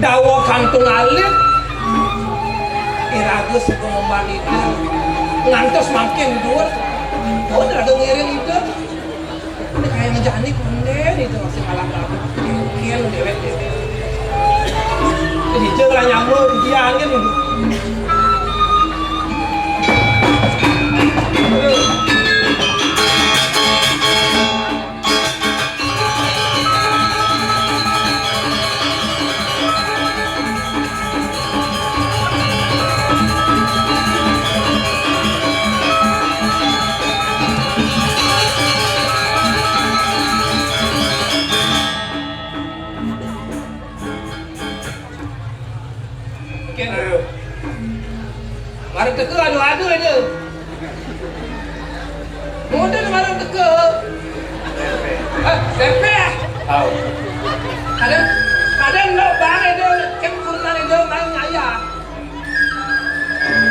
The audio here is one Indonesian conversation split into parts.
Dawa kantung alit iragus ngomong itu ngantos makin dur oh ada ngiring itu ini kayak ngejani konden itu masih malam-malam kian dewek angin itu. Marang teka adu-adu aja. Model marang teka. Tempe. Tahu. Kadang lo bang itu kem kurang itu main nyaya.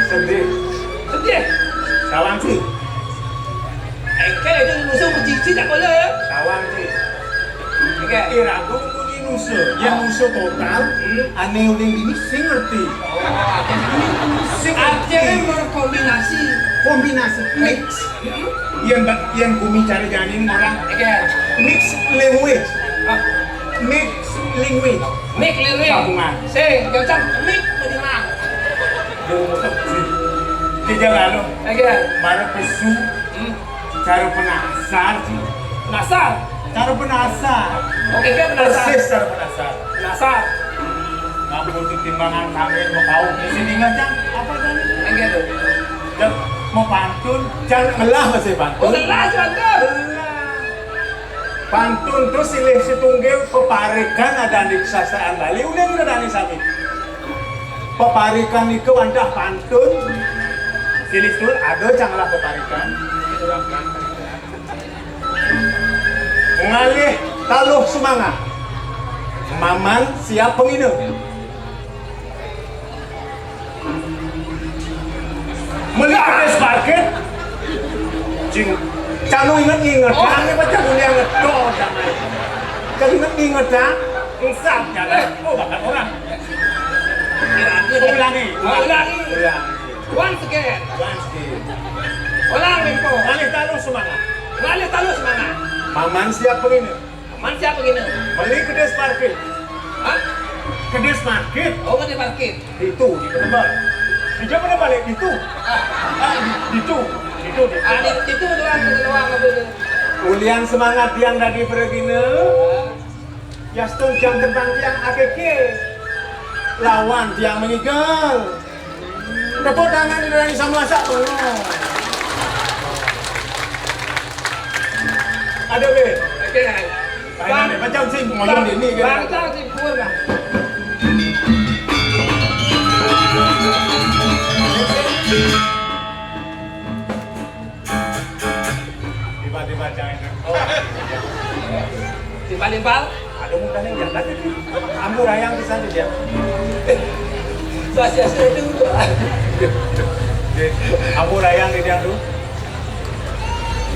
Sedih. Sedih. Sawang sih. Kayak itu musuh bercici tak boleh. Sawang sih. Oke. Irago muni nusa. Yang nusa total. Ane uling ini sing ngerti. Artinya berkombinasi. Kombinasi mix. Yang bumi cari janin orang. Oke. Mix language. Mix language. Mik lirik. Gabungan. Sing, jangan mik menimang. Tiga lalu. Oke. Baru pesu. Cara penasar sih. Nasar. Cara penasar. Oke, kan nasar. Persis cara penasar. Nasar. Ngampun timbangan kami mau kau di sini ngajak apa tadi? Oke tuh. Dan mau pantun, jangan ngelah masih pantun. Oh, lelah contoh. Pantun terus silih situnggil peparikan ada di kesasaan Bali udah ada di sami. Peparikan itu anda pantun. Silih tur ada janganlah peparikan. Mengalih taluh semangat. Maman siap penginep. Melikades parkir. Jing. Canu inget-inget. Jangan baca kuliah ngedol. Jangan inget-inget dah. Insaf jalan. Oh bakal orang. Ulangi. Ulangi. Ulangi. Once again. Once again. Ulang Mimpo. Mengalih taluh semangat. Mengalir talus semangat. Maman siap penginep. Man siapa gini? Melikades parkir. Hah? Kedes parkir. Oh, kan di parkir. Itu di penebal. Dia pada balik itu. Itu. Itu doang apa. Ulian semangat yang tadi pergine. Yaston jam tentang tiang AKK. Lawan tiang meninggal. Tepuk tangan di dalam sama masak. Ada be. Oke. Macam sih ngoyong ini kan. Bangsa sih pura. Tiba-tiba jangan. Timpal-timpal. Ada mukanya yang tadi. Ambu rayang di sana dia. Sia-sia itu. Ambu rayang di dia tuh.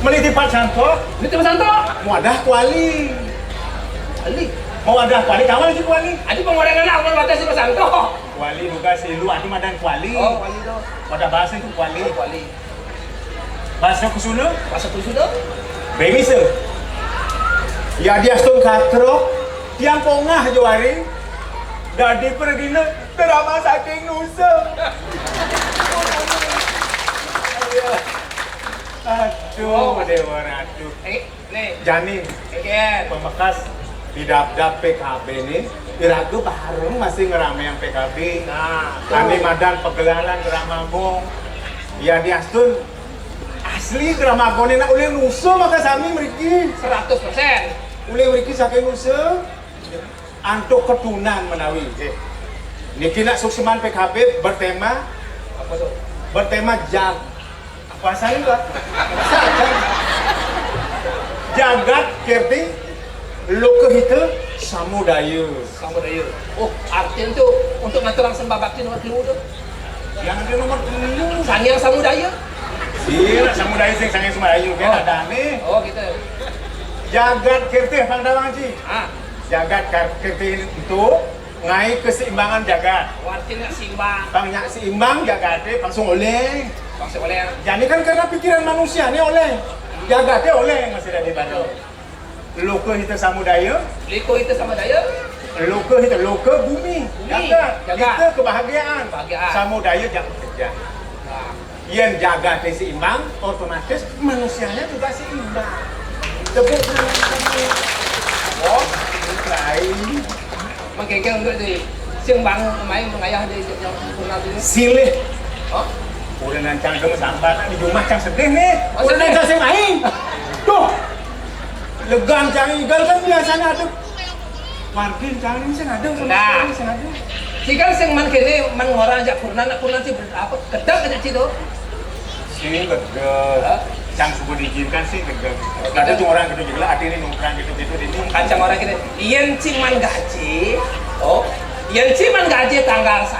Meliti Pak Santo. Itu Santo. Muadah kuali. Ali. Mau ada kuali kawan lagi kuali. Adi pengorengan awal batas si Santo. Kuali buka si lu adi madan kuali. Oh, wali do. Pada bahasa itu kuali. Wali. Bahasa kusuna. Masa tu sudah? Baby se. Ya dia stone katro. Tiang pongah juari. Dadi pergina terama saking nusa. Aduh, dewa ratu. Nih. Janin. Again. Pembekas di dap-dap PKB ini Irago bareng masih ngerame yang PKB. Nah, Kami madan pegelaran Geramagong. Ya di Astun asli Geramagong ini oleh nusa maka sami mriki 100%. oleh mriki saking nusa antuk ketunan menawi. Niki nak sukseman PKB bertema Apa tuh? bertema apa saya enggak? Jagat kirti lokahita samudaya. Samudaya. Oh, artinya itu untuk ngaturang sembah bakti nomor 2 tuh. Yang ada nomor 10. Sangyang Samudaya. Iya, samudaya sing sange samudaya kan ada ane. Oh, gitu. Jagat kirti Pandawang Ji. Ah, Jagat kirti itu ngai keseimbangan jagat. artinya simbang. Banyak seimbang jagatnya langsung oleh. Bangsa oleh. Jadi kan karena pikiran manusia ini oleh. Jagatnya oleh masih ada di Bandung. Lokahita samudaya. Liko itu sama daya. Loka itu loka bumi. Jaga. Kita kebahagiaan. Samudaya yang bekerja. Yang jaga seimbang, otomatis manusianya juga seimbang. Tepuk tangan kami. Oh, baik. Makanya untuk di simbang main mengayah di yang pernah itu. Silih. Oh, udah nancang ke sambat di rumah cang sedih nih. Oh, Udah sedih. nancang sing main. Tuh. Legang cang igal kan biasanya ada. Wargin cang ini sing ada sama Nah. sing ada. Jika sing man kene man ngora ajak purna sih apa kedap aja situ. Sini gedeg. Cang suku diizinkan sih gedeg. Ada cuma orang gitu juga ada ini nongkrong gitu-gitu ini. Kancang orang kene. Yen cing man gaji. Oh, yen cing man gaji tanggal 1.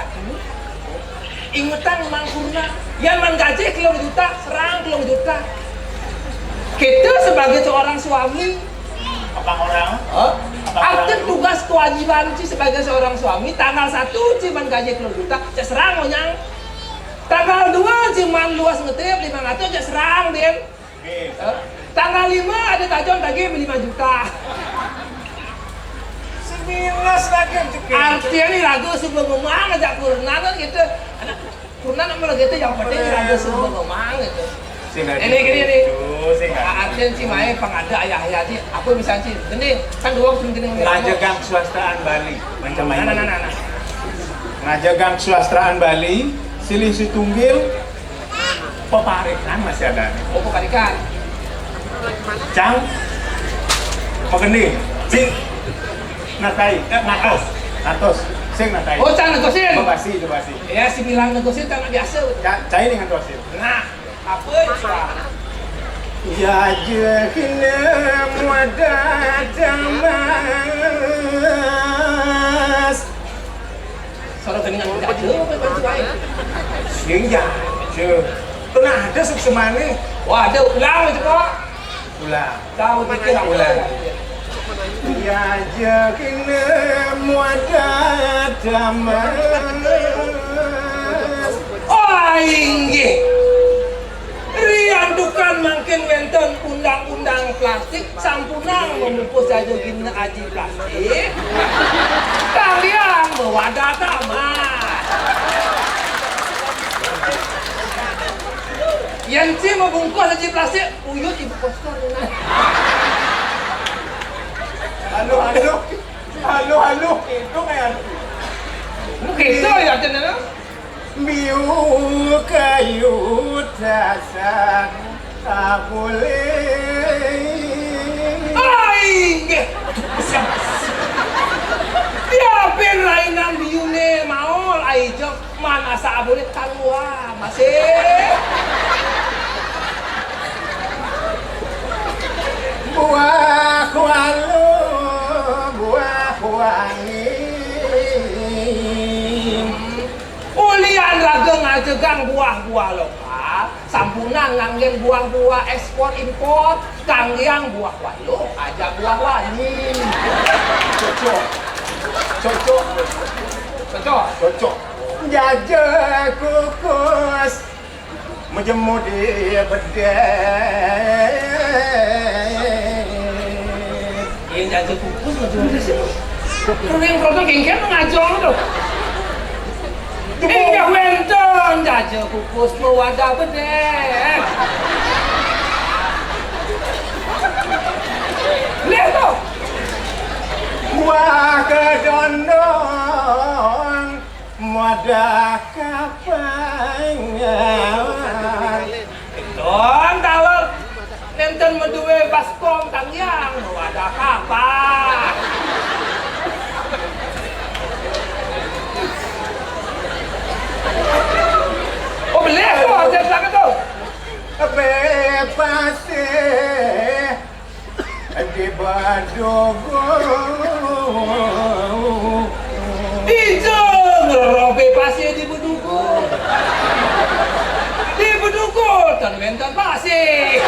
Ingetan man purna. Yen man gaji kilo juta, serang kilo juta. Kita sebagai seorang suami, Apa orang? aktif tugas kewajiban Ci sebagai seorang suami tanggal 1 cuman gaji kilo juta cek serang monyang tanggal 2 cuman luas ngetip 500 cek serang Den tanggal 5 ada tajon lagi 5 juta 19 lagi artinya ini lagu sebelum ngomong ajak kurna kan gitu kurna nama gitu yang penting lagu sebelum ngomong gitu ini gini artinya si Mae pengada ayah-ayah sih aku misalnya sih gini kan dua gini Ngajagang swastaan Bali macam main nah. Ngajagang swastaan Bali silih situnggil peparikan masih ada oh pekarikan cang pegeni cing natai natos sing natai oh cang negosin basi ya si bilang negosin cang biasa cai dengan tosin nah apa itu ya jekina muadadamas Soro dengan jaje apa bantu ae. sing jaje pernah ada suksemane Wah, ada ulang itu kok. ulah Tahu pikir apa? ya jekina muadadamas Oh, inggih. Rian dukan makin wenten undang-undang plastik sampunang memupus saja gini aji plastik. Kalian mewadah tamat. Yang si membungkus aji plastik, uyut ibu poster. halo itu kayak Gitu ya channel. biu kayu dasar tak boleh Inggih. Ya ben lainan biune maol aijo mana sa boleh kalua masih. buah walu buah wangi Ulian lageng ajegang buah-buah lokal, sampuna nganggen buah-buah ekspor impor, kanggiang buah walu, aja buah wani. cocok jajah kukus menjemur di bedeng Yang jajan kukus macam mana sih? Yang produk kengken ngajong tuh. Inggih wenten jajan kukus mewadah bedeng. Lihat tuh. buah kedondong mudah kapangan Don tawar nenten meduwe baskom tangyang mewadah kapan. Oh beli tuh, saya bilang tuh. bebas di badogo Ijo ngerobe pasir di Beduku. Di Beduku dan bentan pasir.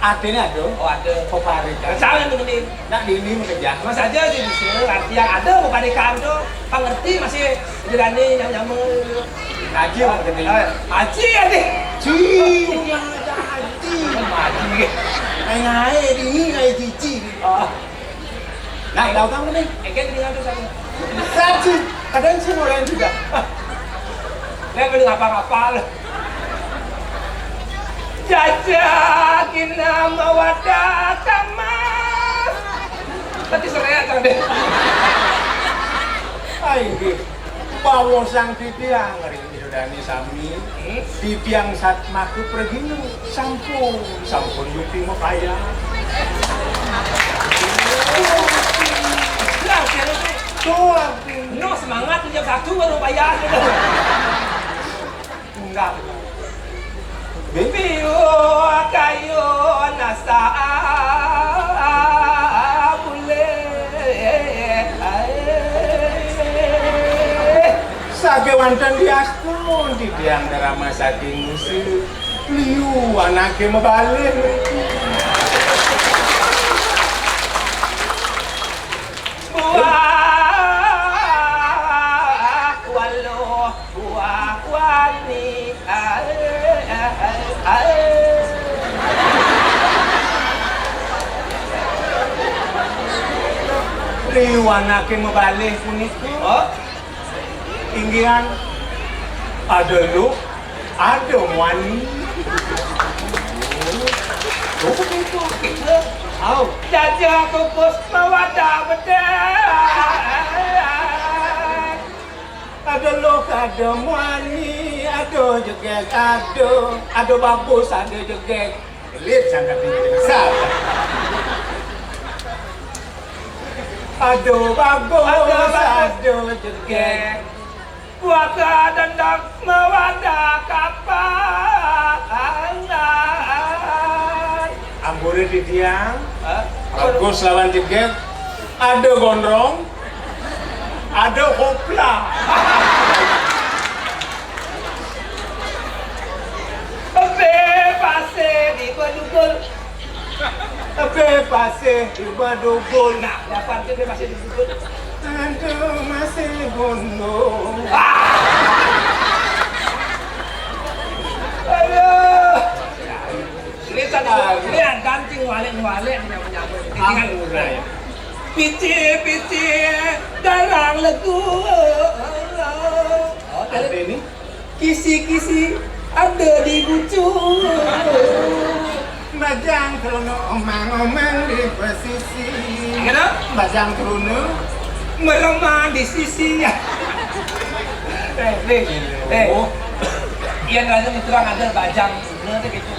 Adanya ada. Oh ada. Peparikan. Sama yang begini. Nak dini mengejar. Mas aja sih bisa. Arti yang ada peparikan tuh, pengerti masih berani nyam-nyam. Haji mengerti. Haji ya deh. Ci. Haji. Haji. Ngai dini ngai cici. Oh. Nah, tahu kamu nih. Eken tinggal tuh sama. Saji. Kadang sih orang juga. Lihat belum apa-apa lah. Jajakin nama wadah kamas. Nanti sereak kan deh. Ayo, bawa sang titiang hari ini sudah nih sami. Titiang saat maku pergi nu sampun yuti mau kaya. Tuh, No semangat jam 1 baru bayar. Enggak. Biu kayu nasa sage wanten diaspun di tiang drama saking musik liu anake mebalik buah walau buah wani liu anake mebalik puniki oh inggian ada lu ada wani oh begitu gitu oh jajah kukus mawadah bedah ada lu ada wani ada jegek ada bagus ada jegek lihat sangat tinggi salah ada bagus ada jegek Waka dandak mawadah kapan ambure di tiang bagus lawan jegek ada gondrong ada hopla pase di badugul pase di badugul nah dapat dia pase di badugul aduh masih gondong aduh ini tadi ini ganting walik yang menyambut pici darang legu ada ini kisi ada di bucu Bajang krono omang-omang di posisi Bajang krono meremah di sisi iya ngerasa terang ada bajang bener gitu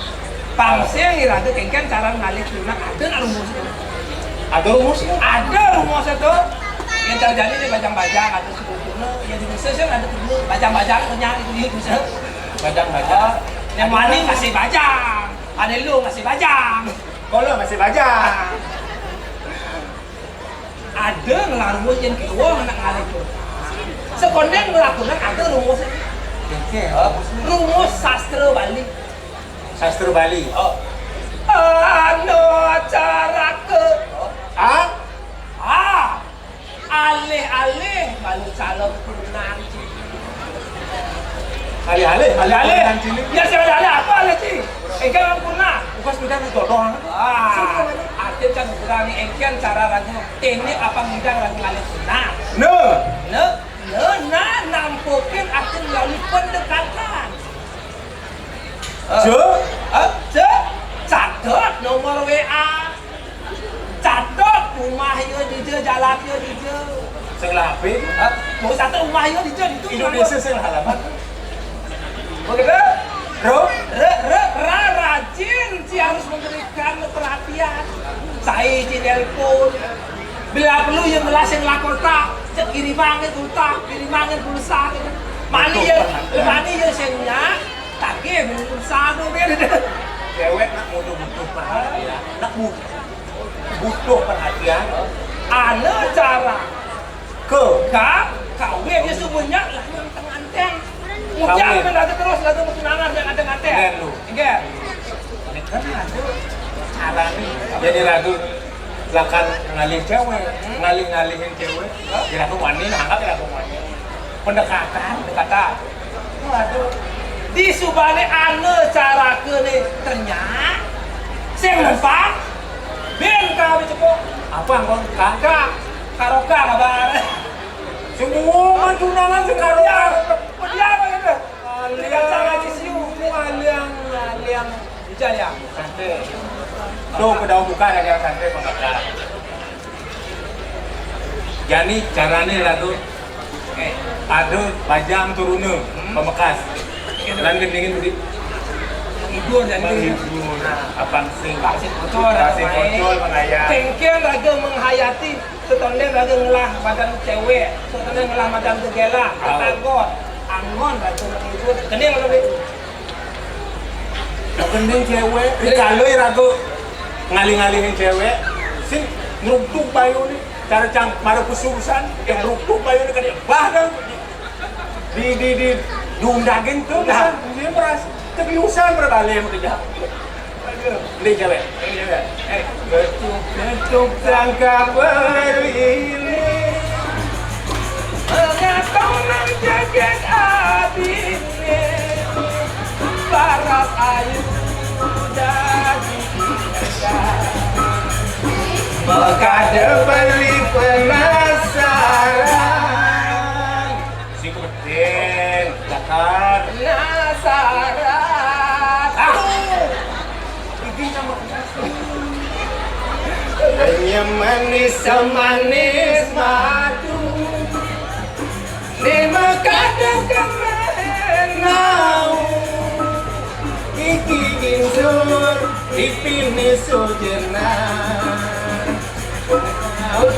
pangsnya ngerasa kengken cara ngalir lunak ada rumusnya ada rumusnya tuh yang terjadi di bajang-bajang atau sebetulnya yang di Indonesia sih ada dulu bajang-bajang punya itu di Indonesia bajang-bajang yang wani masih bajang ada lu masih bajang kalau masih bajang ada ngelarus yang kedua anak ngalir tuh sekondeng melakukan ada rumusnya rumus sastra Bali anu cara ke alih-alih balu calon turunan alih-alih ya saya alih apa alih sih engkel purna bukan sudah ditodong artinya kan kurang engkel cara ragu teknik apa bidang ragu alih turunan nampukin akan melalui pendekatan catat nomor WA catat rumah yo di jalan yo di sing lapin mau catat rumah yo di itu Indonesia sing halaman begitu bro rajin sih harus memberikan perhatian saya di telepon bila perlu yang melasin lakota kirimangan pulsa mani ya senya tagih pulsa tuh beda cewek nak butuh perhatian nak butuh perhatian ada cara kawin dia semuanya lah yang tenganteng jangan mendadak terus lalu tunangan yang ada nganteng enggak arani jadi ragu lakan ngalih cewek, ngalih-ngalihin cewek. Kira aku wani, anggap kira aku wani. Pendekatan. Waduh. Di subane ane cara kene ternyata sing numpang ben ka cepok Apa ngkon kak? karoka kabar Semua tunangan sekarang. dia apa gitu dia cara di siu Aliang. Ijaya Santai. Tuh kedau buka ada santai pengakar. Jadi caranya lagu ada pajang turunnya pemekas. Lan gendingin di tidur dan menghibur abang sing Pasir bocor mengayat. Cengkel raga menghayati setonde raga ngelah badan cewek setonde ngelah badan tegela katagot angon raga menghibur kening lebih Gending cewek dikalui ragu ngalih-ngalihin cewek sing ngeruktuk bayu nih cara cang mara kususan yang ngeruktuk bayu nih kan bahkan di diundagin tuh dah dia beras kebiusan berbalik mau kerja beli cewek betuk sangka berliling mengatau nang jagat abine barat ayu dadi Mekade beli penasaran si kebeten dakar penasaran ini nama hanya manis semanis madu ni mekade kemenau iki insur dipini sujenak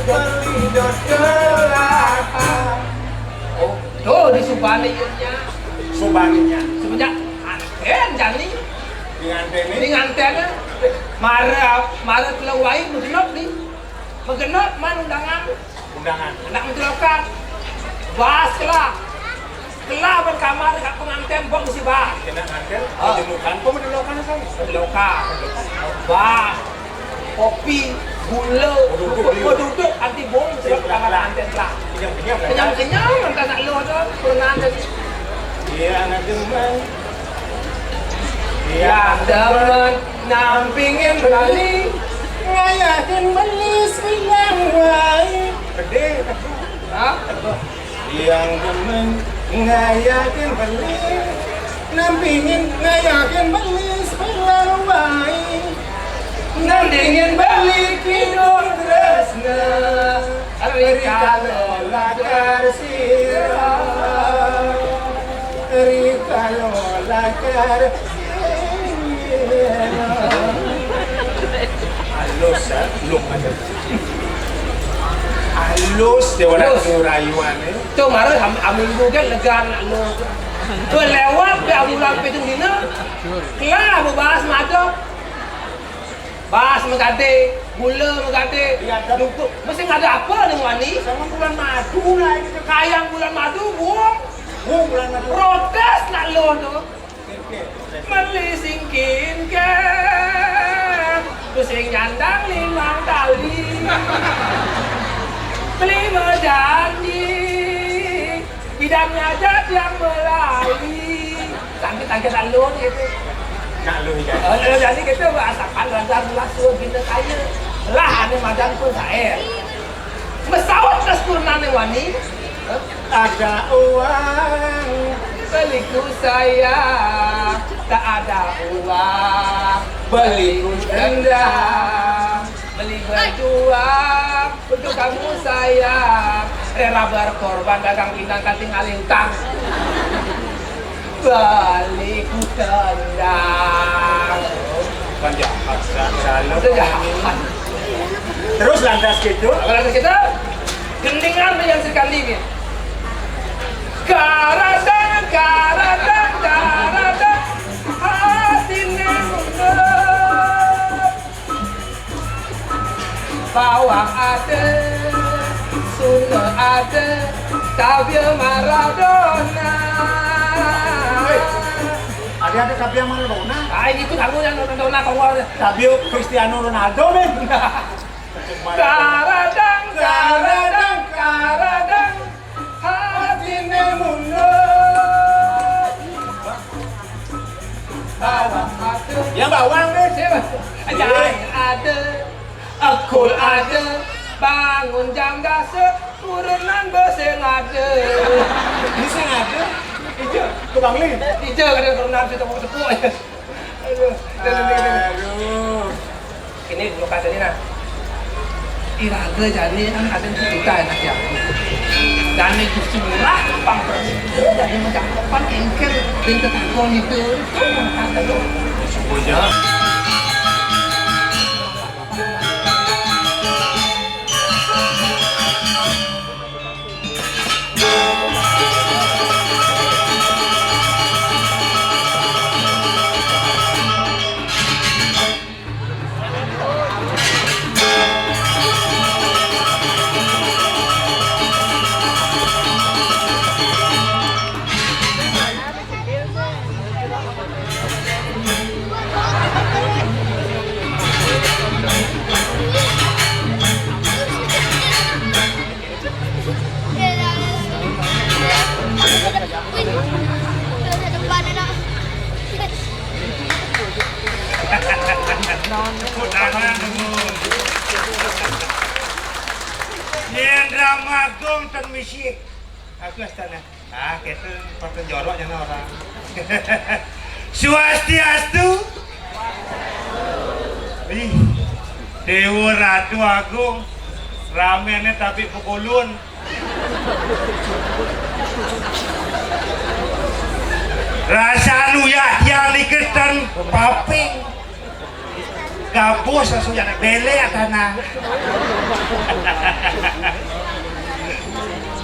beli dodolahan tuh di subaninya subaninya semenjak anten jani dengan ini ngantennya marah kelawai mengenop nih mengenop man undangan anak menjelokan bahas kelah berkamar dekat pengantin buat mesti bahas kena nganten menjemukan kok menjemukan saya menjelokan bahas kopi gula duduk anti bom sebab kamar pengantin lah kenyang nanti nak lo tu perenang tadi iya anak demen yang demen nampingin berani ngayakin melis bilang wae gede yang demen ngayakin melis nampingin ngayakin melis bilang wae nampingin balik hidung tresna rikalo lakar sirah rikalo lakar halus belum ada halus dia orang rayuan tu marah ambil juga lega nak lo tu lewat ke amulan petung dina kelah berbahas madok bahas megade gula megade duduk mesti ada apa nih wani sama bulan madu lah ini kayang bulan madu buang bulan madu protes nak lo tu melisingkin ke pusing nyandang limang tali beli berjanji bidangnya jat yang melalui tangkit nak lo gitu nak lu ya jadi kita berasakan rancar belas kita kaya lah ane madang pun saya mesawat ke sempurna nih wani ada uang beliku saya tak ada uang beliku rendang beli berjuang untuk kamu sayang rela berkorban dagang pindang kating alih utang baliku tendang penjahat salah jahat terus lantas gitu kalau kita gendingan yang sekali ini karatang hatinya mundur bawang ada Sunda ada tapi Maradona ada Dia ada Fabio Maradona. Ah itu kamu yang nonton kongol. Fabio Cristiano Ronaldo men. Karadang, karadang, karadang, hatinya mundur. Bawang ada, Ya bawang deh. siapa? Ajai ada, akul ada, bangun jam dasar, turunan beseng ada. Ini sih ada. Ijo, tukang li. Hijau kadang turunan situ mau tepuk. Aduh, Aduh. ini lokasi ini nah. Iraga jadi kan ada cerita enak ya. Dan itu semurah pang jadi macam pang engkel dan tetangga itu ada loh. Semuanya. Yen drama gong ten misik. Aku astana. Ah, ketu paten jorok jangan orang. Swastiastu. Ih. Dewa Ratu Agung. Ramene tapi pukulun. Rasa ya yang diketan paping. Gabus asuh yana bele atana.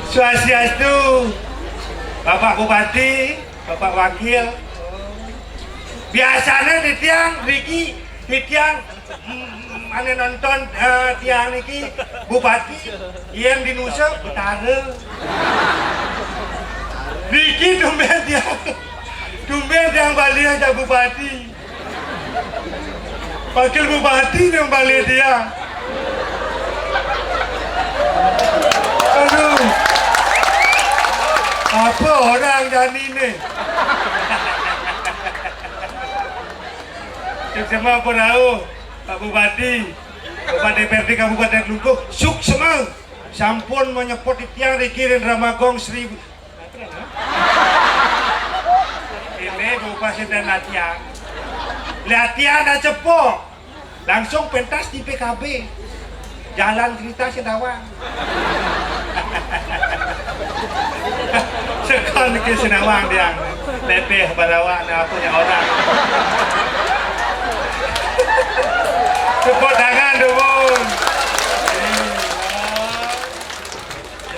Swastiastu. Bapak Bupati, Bapak Wakil. Biasanya di tiang Riki, di tiang ane nonton tiang niki Bupati yang di Nusa Utara. Riki tumben tiang balik aja Bupati. Wakil Bupati yang balik dia. Aduh, apa orang dan ini? Semua perahu, Pak Bupati, Bapak DPRD Kabupaten Klungkung, suk semua, sampun menyepot di tiang dikirim Ramagong 1000. Ini Bupati dan latihan. Latihan dan cepok, langsung pentas di PKB, jalan cerita Sedawang. Sekon ke Senawang dia, lepeh barawa na punya orang. Tepuk tangan dulu.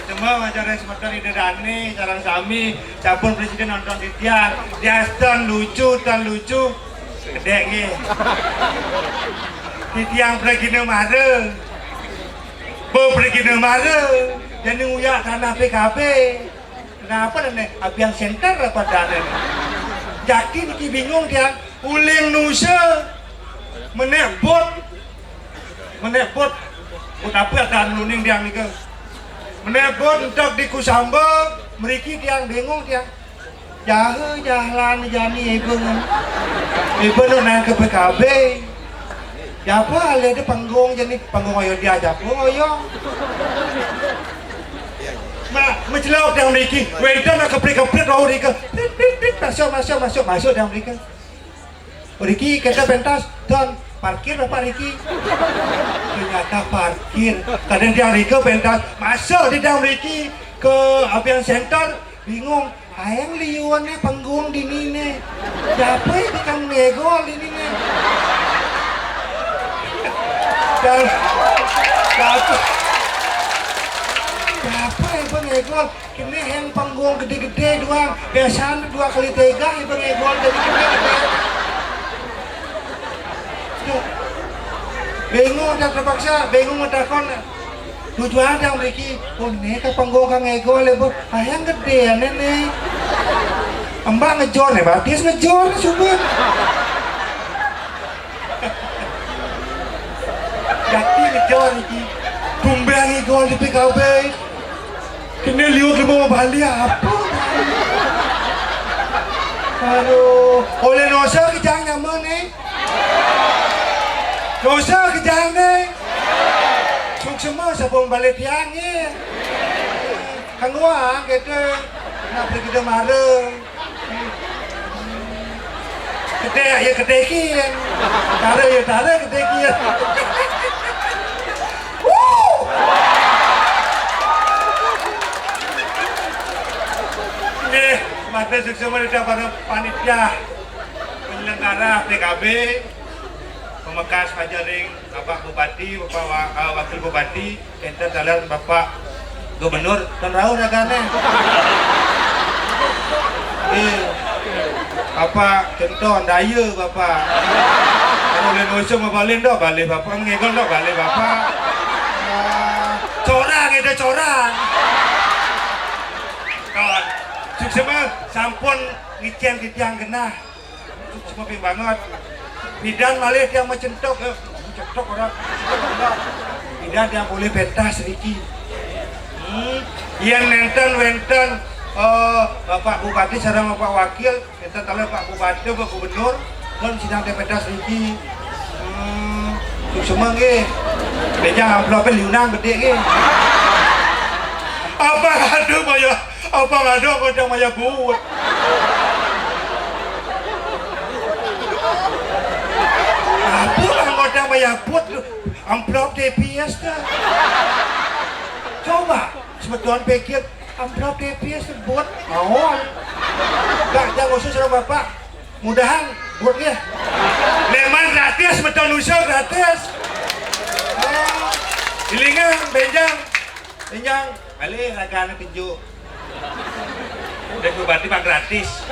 Semua acara semacam ini Dani, sarang sami, capun presiden nonton di tiang, dia tan lucu. Gede nge. Di tiang pergi mare. Pergi mare. Dan nguyak tanah PKB. Kenapa nih? Abiang center apa dana? Jadi niki bingung dia. Uling Nusa menebot. Buat apa ada nuning dia nih? Menebot untuk di Kusamba. Meriki dia bingung dia. Jalan jani ibu nang ke PKB. Ya apa ada panggung jadi panggung ayo dia aja ayo. Mencelok yang Riki, wedan nak keprik roh Riki. Masuk yang Riki. Riki kita pentas dan parkir apa Riki? Ternyata parkir. Kadang dia Riki pentas masuk di dalam Riki ke Abian Center bingung. Ayang liuannya panggung di nine. Siapa yang bikin negol di nine? Dan siapa yang pengegol? Kini yang panggung gede-gede doang. Biasanya 2 kali 3 yang pengegol jadi gede-gede. Bingung dan terpaksa, bingung ngetakon. Tujuan yang Riki, oh ini ke panggung kang egol ibu, ayang gede ya nenek. Mbak ngejor nih, Batis ngejor subur. Jati ngejor iki. Tumbengi gol di PKB. Kini liuk mau Bali apa? Aduh, oleh nosa kejang nyaman nih. Nosa kejang nih. Semua sabun balik tiang ni. Kangwa kita nak pergi kita marah. Kita ya kita kian. Tara kita kian. Ni mata semua kita para panitia penyelenggara PKB. Pemekas Pajaring, Bapak Bupati, Bapak Wakil Bupati, enter dalam Bapak Gubernur, dan Raul Nagane. Bapak contoh daya Bapak. Kalau boleh ngusung balik dah, balik Bapak ngegol dah, balik Bapak. Corang itu corang. Kawan, semua sampun ngicen titiang genah. Semua ping banget. Bidan malih yang mencentok orang. Bidan yang boleh pentas Riki. Yang wenten Bapak Bupati sareng Bapak Wakil, enten tale Pak Bupati, Pak Gubernur, kan sidang pentas Riki. Semua nggih. Bejang amplop liunang gede nggih. Apa ada kodang maya buat. Apa anggota mayaput amplop TPS dah. Coba sebetulnya pikir amplop TPS buat awal. Gak jangan khusus sama Bapak. Mudahan buat dia. Leman gratis betul usul gratis. Ilingan benjang. Balik ragaan pinju. Udah bupati pak gratis.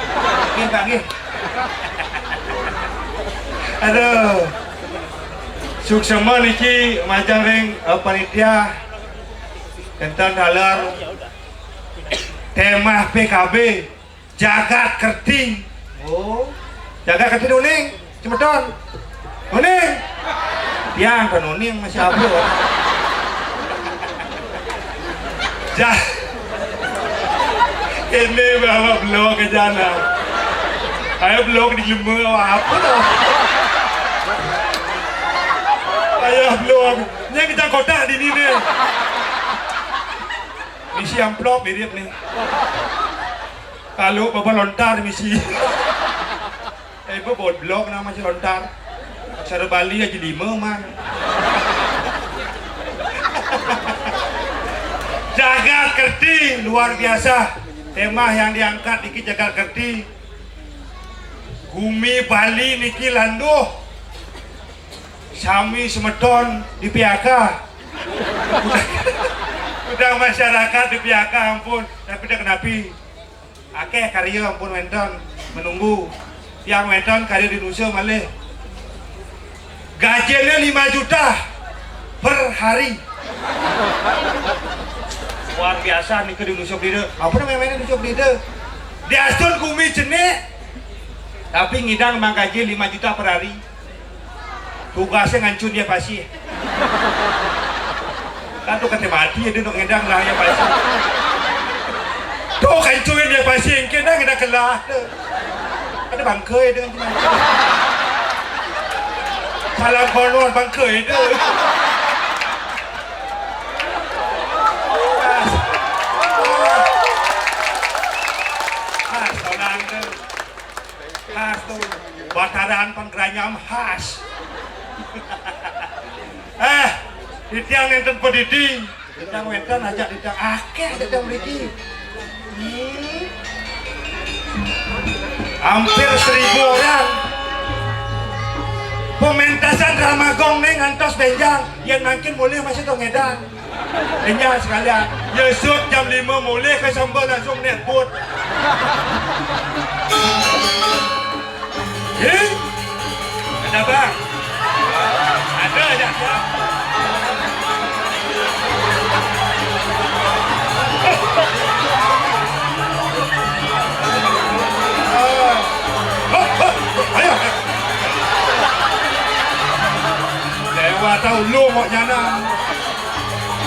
Ini Pak nggih. Aduh, suksema niki macam ring panitia tentang dalar tema PKB jaga kerti. Oh, jaga kerti uning, cemeton, uning. Tiang kan uning masih apa? Ini bawa blok ke jalan. Ayo blok di lemah apa dah? Ayah belum, ni kita kotak di ni. Misi amplop mirip ni. Kalau bapak lontar misi. Bapak blok nama macam lontar. Aksara Bali aja 5 man. Jaga kerti luar biasa. Tema yang diangkat niki jaga kerti. Gumi Bali niki landuh. Sami semeton di PHK. Udah masyarakat di PHK ampun, tapi dah kenapi. Akeh karya ampun wenten menunggu. Yang wenten karya di Nusa malih. Gajinya 5 juta per hari. Luar biasa nih ke di Nusa Blida. Apa namanya di Nusa Blida? Diasun gumi jenek. Tapi ngidang mang gaji 5 juta per hari. Tugasnya ngancur dia pasti. Kan tuh kata mati dia duduk ngedang lah ya pasti. Tuh kancurin dia pasti ngedang ngedang kelah. Ada bangkai dengan cuma. Salam konon bangkai itu. Khas orang tu. Khas tu. Bataran penggeranyam khas. Ditiang nenten pedidi, ditiang wenten ajak ditiang akeh ditiang mriki. Hampir 1000 orang. Pementasan drama gong nih ngantos benjang, yang makin boleh masih tong edan. Benjang sekalian. Yesuk jam 5 mulai ke sambal langsung netboot. Ada bang? Ada aja. Gua tahu lu mau nyana.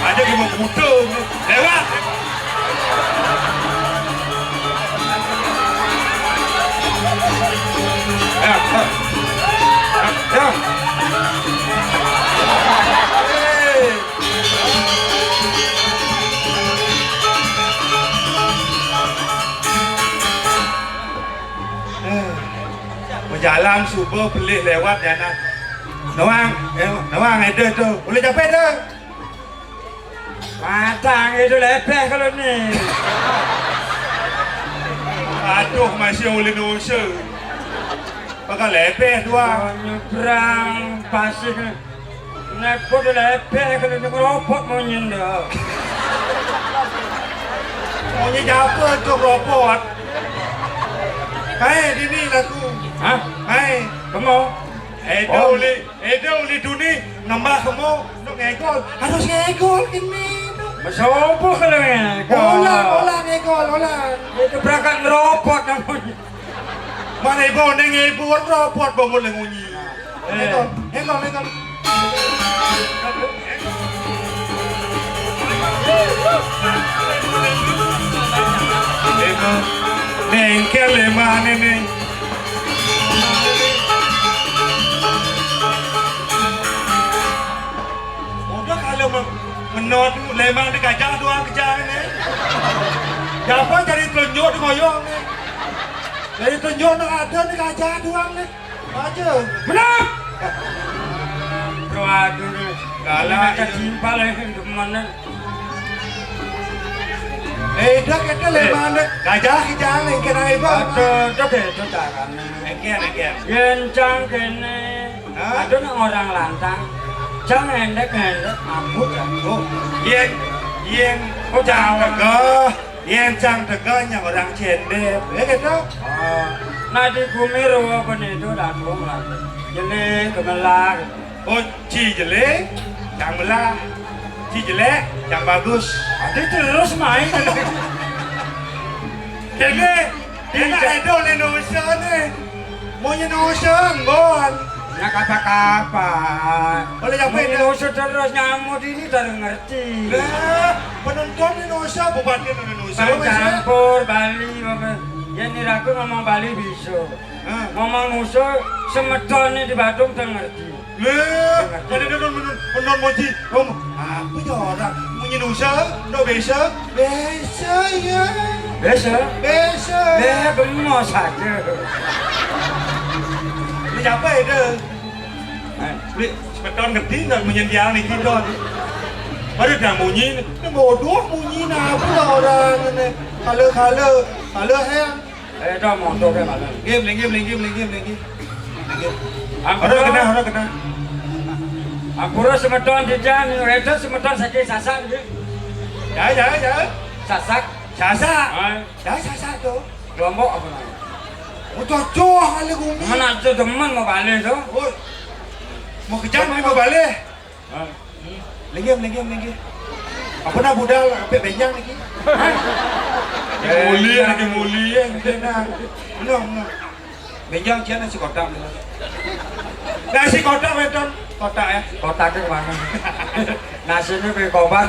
Aja dia mau kutung. Lewat. Ya. Ya. Jalan subuh beli lewat ya nak. Nawang ada tu. Boleh capek tu. Matang itu lepeh kalau ni. Aduh masih oleh dosa. Pakai lepeh dua. Nyebrang pasir. Nepot lepeh kalau ni keropok mau nyenda. Maunya japa tu robot. Hai di ni laku. Hah? Hai. Kamu? Ada oleh dunia nambah kamu nak ngegol. Harus ngegol ini. Masopo kalau ni? Olah ngegol. Itu berangkat ngeropot namanya. Mana ibu neng ibu robot bangun lengunyi. Ngegol. Nengkel lemah neng. Udah kalau menot lemah di gajah doang kejar ni. Siapa jadi telunjuk di goyong ni? Jadi telunjuk nak ada di gajah doang ni. Aja. Menang! Aduh ni. Galak Kita timpal di mana? Dah kata lemah ni. Gajah kejar ni kena ibu. Aduh, itu cara ni. Engkian. Gencang kene. Hah? Ada nak orang lantang. Jangan hendek ambut Oh, yen Oh, cang jauh. tegah, yen cang tegah yang orang cendep. Gitu. Nadi kumiro apa ni tu dah tuang lah. Jadi kemelar. Oh, ci jelek, cang belah. Ci jelek, cang bagus. Ada terus main. Kene, ada oleh Indonesia ni. Maunya Indonesia, bon. Nak apa-apa. Oleh apa ini? Indonesia terus nyamuk ini tak ngerti. Penonton Indonesia, bupati Indonesia. Campur Bali apa. Yang ni aku ngomong Bali bisa. Ngomong Nusa semeton ni di Badung tak ngerti. Ada penonton moji. Apa je orang? Maunya Indonesia, no biasa. Biasa ya. Biasa? Bemo saja. Ini siapa itu? Ini sebetul ngerti nak menyendial ni kita. Baru dah munyi, ni bodoh munyi nak apa orang ni? Kalau hang. Dah motor ke mana? Game. Orang kena. Apura semeton jajan, itu semeton sakit sasak je. Ya. Sasak. Sasa tu. Kelompok apa nama? Oh cocok kali gumi. Mana tu teman mau balik tu? Oh, mau kejam ni mau balik. Lagi. Apa nak budal? Apa benjang lagi? Lagi muli kena. Belum. Benjang kian nasi kotak. Nasi kotak betul. Kotak ya. Kotak ke mana? Nasi ni pergi kobar.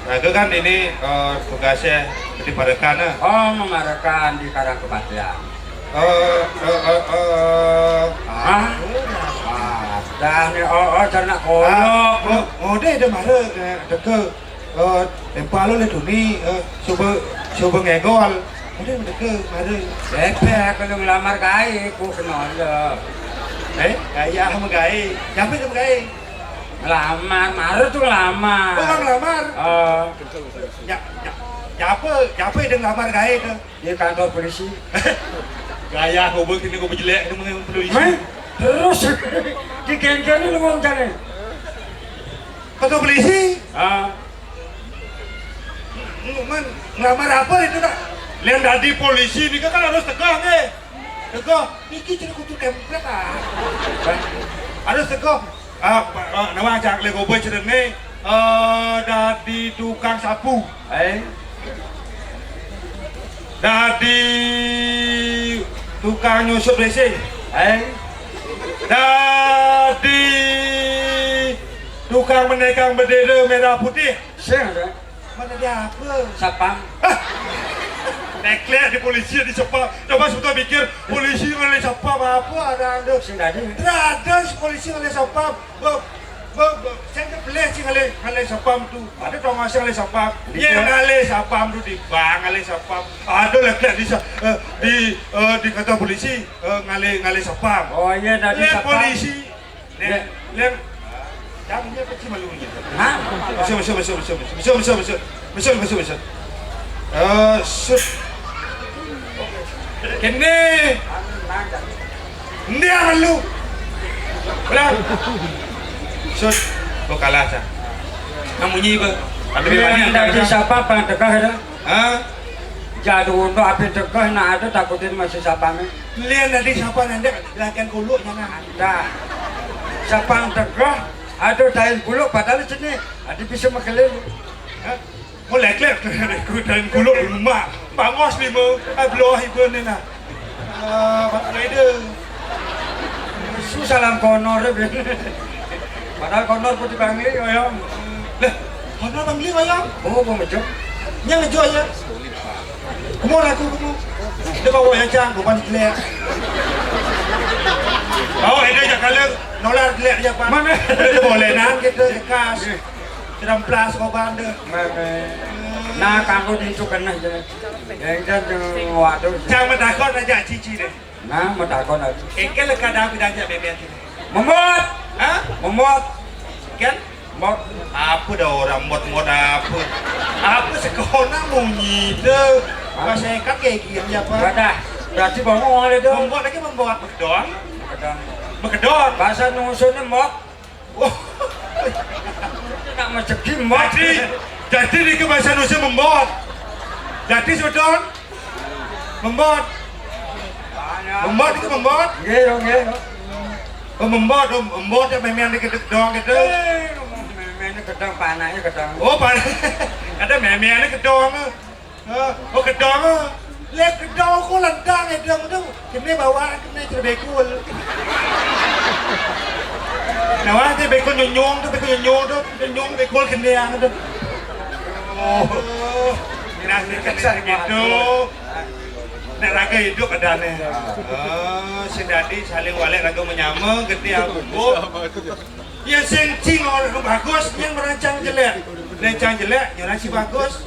Nah, itu kan ini tugasnya di Parekan. Oh, mengarakan di Karang Kebatian. Dah ni cernak kolok. Deh ada mara deke tempalo le duni coba ngegol. Ada deke mara. Lepeh kalau ngelamar gaya, ku kenal je. Gaya sama gaya. Siapa sama gaya? Ngelamar, maru tu ngelamar. Orang lamar. Siapa yang ngelamar gaya tu? Di kantor polisi. Gaya kau begini kau berjelek ni mengenai polisi. Terus di geng-geng ni lu ngomong macam Kantor polisi? ni? Ngelamar apa itu nak? Lihat dari polisi ni kan harus tegah ni. Tegah. Niki cina kutu template ah. Harus tegah. Nama ajak le gobe cina ni. Dari tukang sapu. Dari tukang nyusup racing. Tadi tukang menegang bendera merah putih. Mana dia apa? Sapam. Neklet di polisi di sepam. Coba sebetulnya pikir polisi ngalih sepam apa ada. Sing dadi. Ada si polisi ngalih sepam. Saya tak boleh sih ngalih sepam tu. Ada orang masih ngalih sepam. Dia ngalih sepam tu di bang ngalih sepam. Ada neklet di kantor polisi ngalih sepam. Oh iya dadi Lihat sapam. polisi. Lihat. Jangan dia kecil malu gitu. Hah? Besar. Shoot. Kene. Dia malu. Pulang. Shoot. Kau kalah sah. Kamu nyi ba? Tapi Yang dadi sapam pang tegah ada. Hah? Jadu untuk api tegah nak ada takutin masih sapame. Lihat tadi siapa nanti latihan kuluk jangan. Dah. Sapang tegah ada daun buluk padahal sini ada bisa makelin. Hah? Mau lek dan kuluk rumah. Bangos lima. Abloh ibu ni nak. Pak Rider. Susah dalam konor ben. Padahal konor putih bangli ya. Lah, honor bangli ayam. Oh, pemejo. Yang ngejual ya. Kamu aku. Dia bawa yang cang, bukan kelek. Oh, ini aja kalau nolar kelek aja pak. Mana? Dia boleh nan kita kas. Sedang plas kau bandar. Nah, kamu diincukan aja. Yang dan waduh. Cang mentakon aja cici deh. Nah, matakon aja. Engkel kadang bidangnya bebek ini. Memot, Hah? memot, Kan? mot. Apa dah orang mod apa? Apa sekolah mau nyide? Bahasa ikat kayak gini apa? Wadah, berarti bongong ada dong. Membuat lagi membuat bekedon. Kadang Bekedon. bahasa nusunnya mot, Oh. nak macegi mot. Jadi di ke bahasa Nusa membuat. Jadi sebetulnya membuat. Membuat itu membuat. Nggih, nggih. Membuat yang memang di kedek doang gitu. Ini gedang panahnya gedang. Oh, pan. Ada memang di kedong. Oh, kedong. Lihat kedong aku lendang itu tu. Kini bawa kini cerbekul. Nah, tu bekul nyonyong tu nyonyong bekul kini yang tu. Oh, ini kasih gitu. Nak raga hidup ada ni. Sedadi saling walik raga menyama, gede aku. Yang sencing orang bagus, yang merancang jelek. Merancang jelek, yang nasi bagus.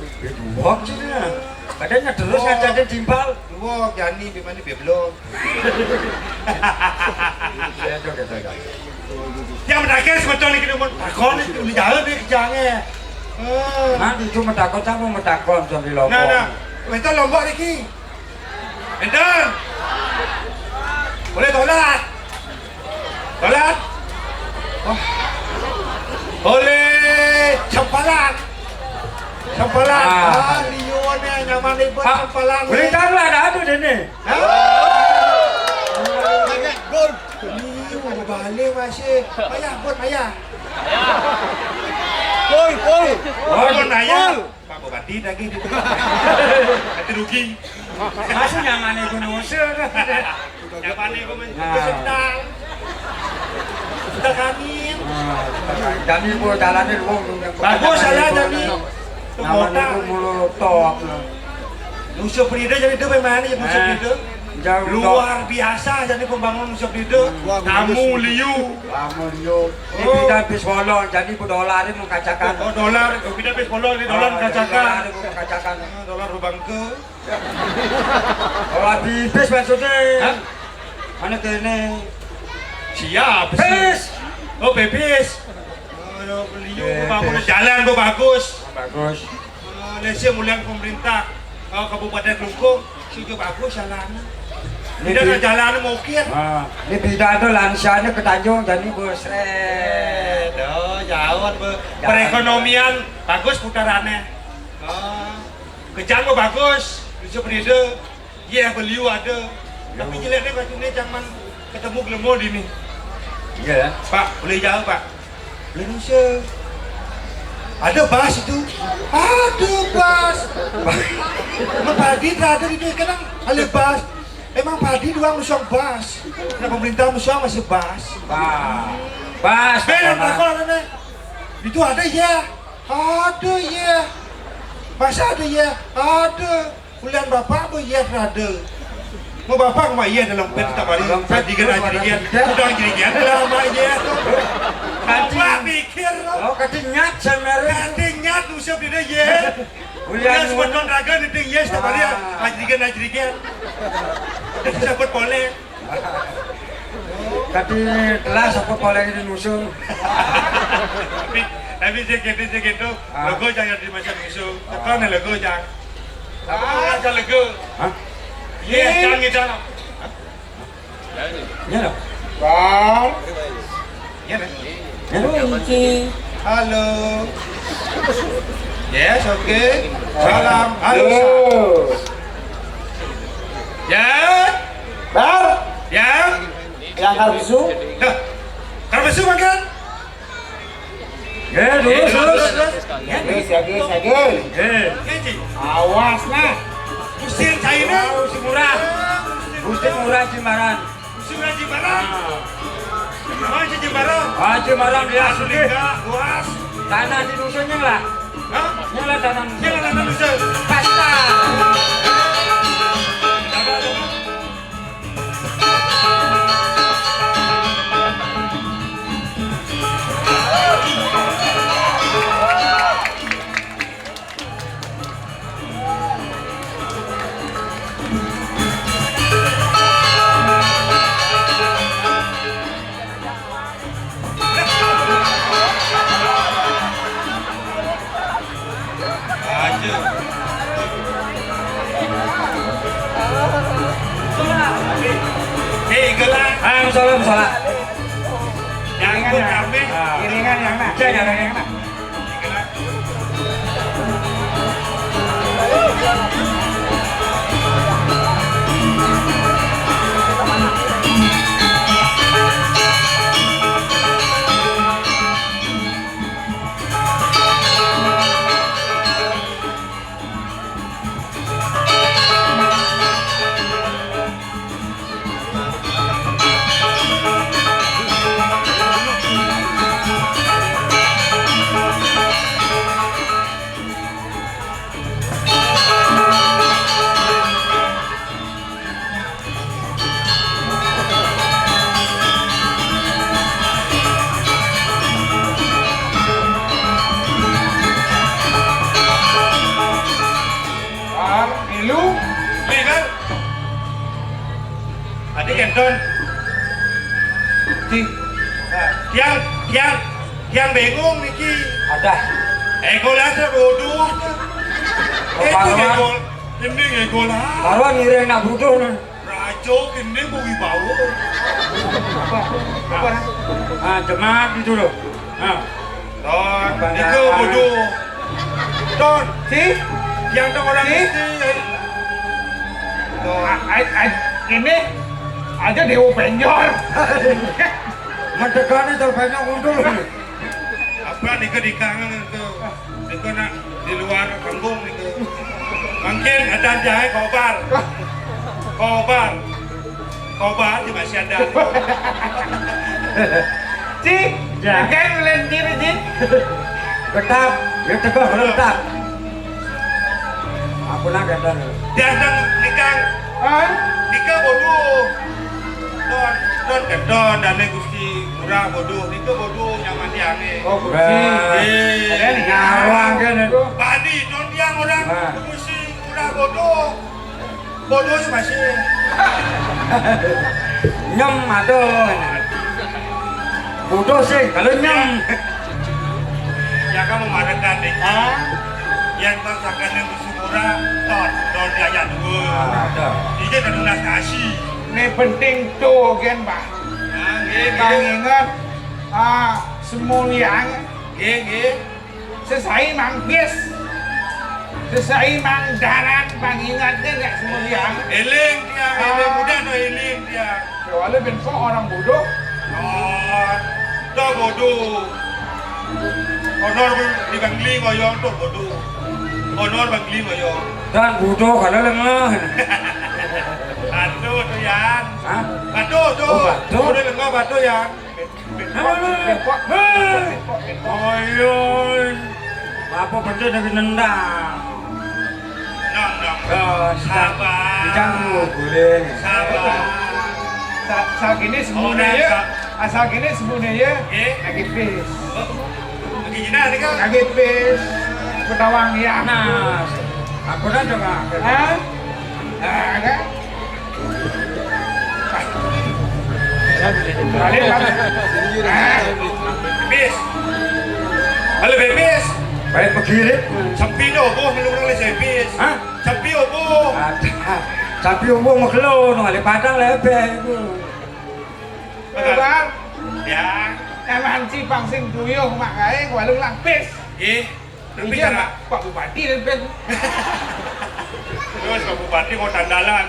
Wah, cina. Badannya terus ngajarin timpal. Wah, Jani bagaimana dia belum. Yang mereka sebetulnya kita mau takon itu jalan dia kejangnya. Nanti cuma takut sama metakon sambil lombok. Nah, kita lombok lagi. Enten. Boleh tolat. Tolat. Oh. Boleh campalan. Campalan. Liuannya nyaman ibu campalan. Boleh taruh ada apa ini? Gol. Liu balik masih. Ayah buat ayah. Gol. Gol ayah. Pak Bupati lagi di. Nanti rugi. Masih nyaman itu nusir. Nyaman ibu sedang. Sedang angin. Jadi bu jalanin bu. Bagus saya jadi. Nyaman itu mulu top. Nusa Penida jadi itu memang ya Nusa Penida. Luar biasa jadi pembangun Nusa Penida. Tamu liu. Kamu yuk. Ini bidang bis bolong jadi bu dolar ini mengkacakan. Oh dolar, kita bis polo ini dolar kacakan. Mengkacakan. Dolar rubang ke. Kalau di bis maksudnya. Mana kene? Siap. Bis. Oh bebis. Liu bangun jalan bu bagus. Bagus. Malaysia mulian pemerintah Kabupaten Kelungkung sudah bagus jalan. Tidak ada jalan mungkin. Ini bidang itu lansianya ke Tanjung jadi bus. Jauh perekonomian bagus putarannya. Kejang bagus, bisa berida. Ya beliau ada. Tapi jeleknya baju ini jangan ketemu gelemo di ni. Iya. Pak, boleh jauh Pak. Indonesia. Ada bas itu. Ada bas. Mempadi ada di kadang ada bas. Emang padi doang musuh bas. Nah pemerintah musuh masih bas. Bas. Benar kalau ada. Itu ada ya. Ada ya. Masa ada ya? Ada. Bulan bapak bu ya ada. Mau bapak mah iya dalam pet tamari. Tadi kan aja dia. Udah jadian lama ya. Bapak pikir. Oh katinyat samere. Katinyat usap dia ya. Bulan sebentar raga di yes tamari. Ajrigan. Bisa buat boleh. Kati telah sapot boleh ini nusung. Tapi segitu. Logo jangan di macam musuh. Tekan logo jangan. Jangan logo. Hah? Iya, jangan gitu. Ya dong. Bang. Iya, deh. Ya dong. Halo. Yes, oke. Salam. Halo. Ya. Bar. Ya. Yang karbisu. Dah. Kalau besok makan. Terus. Guys. Keji. Awas nah. Usir China. Usir murah. Usir murah Cimaran. Usir Jimbaran. Mana Jimbaran? Cimaran dia sudah. Luas. Tanah di dusunnya lah. Hah? Nyala tanah. Jangan tanam besar. Pasta. Salah. Yang ikut kami. Iringan yang nak. Jangan yang nak. Lihat. Adik Kenton. Yang bingung Niki. Ada. Egolah bodoh. Itu egol. Ini egolah. Marwan ngireng nak butuh nih. Rajo ini bui bau. Jemaat itu loh. Don, itu bodoh. Don, yang tuh orang itu. Ini aja Dewa Penjor. Mendekannya terbanyak mundur. Apa nih ke di kangen itu? Itu nak di luar kampung itu. Mungkin ada jahe kobar di masih ada. Kan len diri Ci. Getap, dia tegak letak. Aku nak kata. Dia sedang nikah bodoh. Don kedon dan gusti murah bodoh. Nikah bodoh nyaman diange. Oh, Ada nyawang kan itu. Padi don yang orang gusti murah bodoh. Bodoh sih masih. Nyem aduh. Bodoh sih kalau nyem. Ya kamu marahkan deh. Yang masakan yang gusti murah don diajak dulu. Ada. Dia kan lunas kasih. Ini penting tuh kan Pak. Bang ingat semuliang sesai manggis sesai mangdaran bang ingatnya nggak semuliang Eling dia, eling muda no eling dia. soalnya benso orang bodoh Dah bodoh. Honor di Bangli ngoyong tuh bodoh. Honor Bangli ngoyong. Dan bodoh kalau lemah. Batu tuh yang. Hah? Batu tuh. Oh, batu. Udah dengar batu yang. Ayo. Apa bener dari nendang? Nong. Sabar. Dicanggu boleh. Sabar. Asal gini sebenarnya, asal gini sebenarnya lagi bis, Lagi gina nih kan? lagi bis, Ketawang ya. Nah, aku dah juga. Hah? Ada? Balik balik. Bis. Halo bebis. Baik begini. Sampai opo melurang le bis. Hah? Sampai opo. Tapi umum maklo, ngali padang lebih. Bang, Ya. emang si pangsing duyung makanya walung lang bis. Tapi Iya, cara Pak Bupati dan bis. terus Pak Bupati kok dandalan.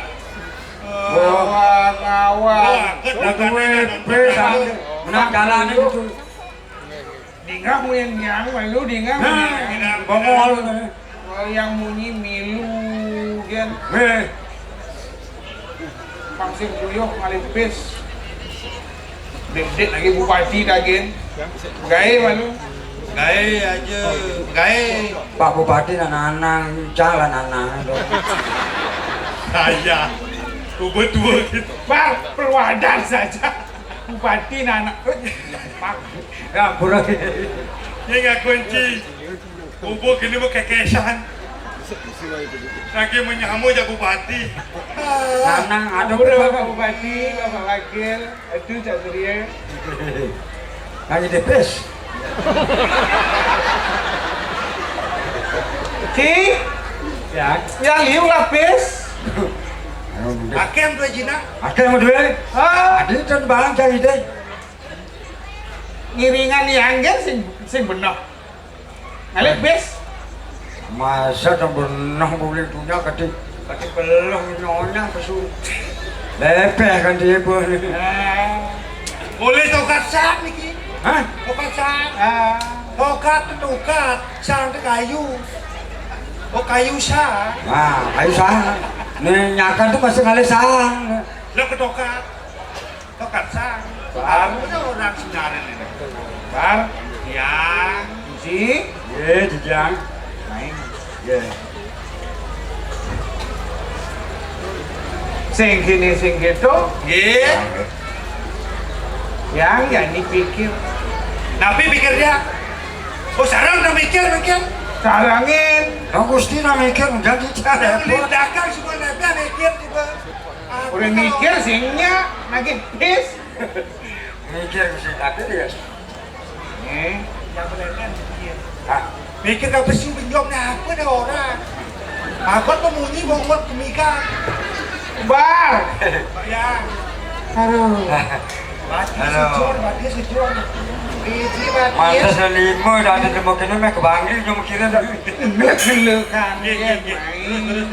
Awang. Menang jalan itu. Dingah mu yang malu dingah mu yang Bongol. yang munyi milu gen pangsing duyung ngalih bis. Dedek lagi bupati dagen. Gaya malu. Gaya aja. Gaya. Pak Bupati anak-anak jalan anak. Saya. Tua gitu. Bang, perwadan saja. Bupati anak. Ya, buruk. Ini nggak kunci. Bubuk ini mau kekesan. Lagi menyamu ya Bupati. Anak ada Udah Bapak Bupati, Bapak Wakil, itu Cak Surya. lagi depes. Ci, Ya, yang liu lapis. Hakem tuh Jina. ada yang mau duit. Ah, Ada kan barang cari deh. ngiringan yang gen sing bener. Ngalih bis. Masa tak pernah boleh punya kati belum nyonya pesu. Lepeh kan dia pun. Boleh tokat sang nih. Hah? Tokat sang. Ah, Sang itu kayu. Oh kayu sang. Nah, ayo sah. Nih nyakan tuh masih ngalih sah. Lo ke tokat. Tokat sang. Kamu tuh orang Sinarin ini. Bar, Yang. Ci, Ye, jejang. main. Ye. Sing gini sing gitu, Iya. yang dipikir. Tapi pikir dia. Oh sekarang udah mikir. Sarangin, Kau gusti nak mikir jadi cara Beli dagang semua nebel mikir juga. udah mikir singnya lagi bis. mikir mesti ada dia. Nih, Yang benar mikir. Ah, Mikir kau pasti pinjamnya apa dah orang. Aku tuh munyi bongkot kemikan. bar. Ya. Aduh. Batis sejual. Biji batis. masa selima dah ada temu kena mek kebanggil cuma kira dah. Ngelak-ngelekan Iya. ya main.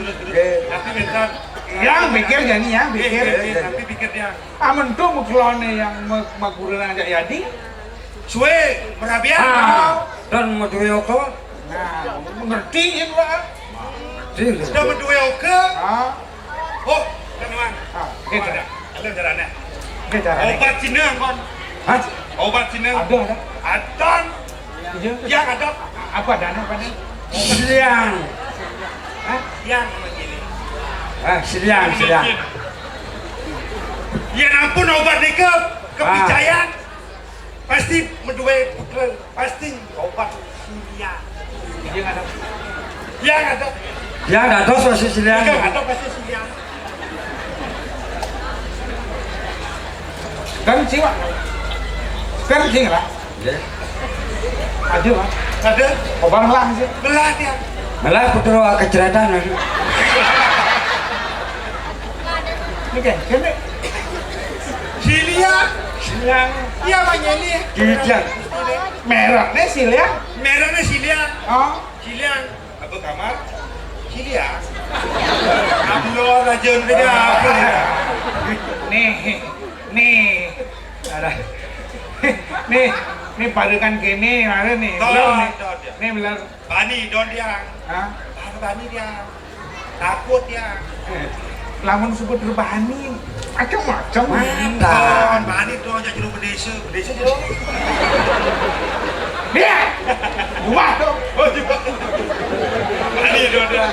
Tapi bentar. Yang pikir jadi yang pikir. Tapi pikir dia. Amen tuh muklone yang maguran aja jadi. Suwe merabian. Dan mau duit kau? Nah, mengerti ya Pak. Sudah berdua oke. Ah, Oh, teman. gitu. Ada jalannya. Gitu caranya. Obat Cina kon. Hah? Obat Cina. Ada. Adon. Iya. Yang ada. Apa dana apa nih? Siliang. Yang begini. Siliang. Ya ampun obat ni kepercayaan. Pasti menduwe pasti obat Silia. Iya nggak ada. Yang ada. Ya dah dos masih siliang. Yang ada pasti Silia. Kan sih Pak. Kan sih nggak? Ada Pak. Ada Obat lang sih. belah dia. Malah putra kecerahan. Ini kan, kan Silia. yang Iya banyak ini. Kijang. mereknya sih ya. Merahnya Silia. Oh, Silia. Apa kamar? Silia. Amlo rajin dia apa dia? nih, ada, nih padukan gini, ada nih, belum nih belar, Bani don dia. ah, Bani dia. Takut dia. lamun sebut rebani macam-macam. Don, bani dong jadi lu pedesa dong. Dia, rumah tuh. Oh, juga. Bani dong dah.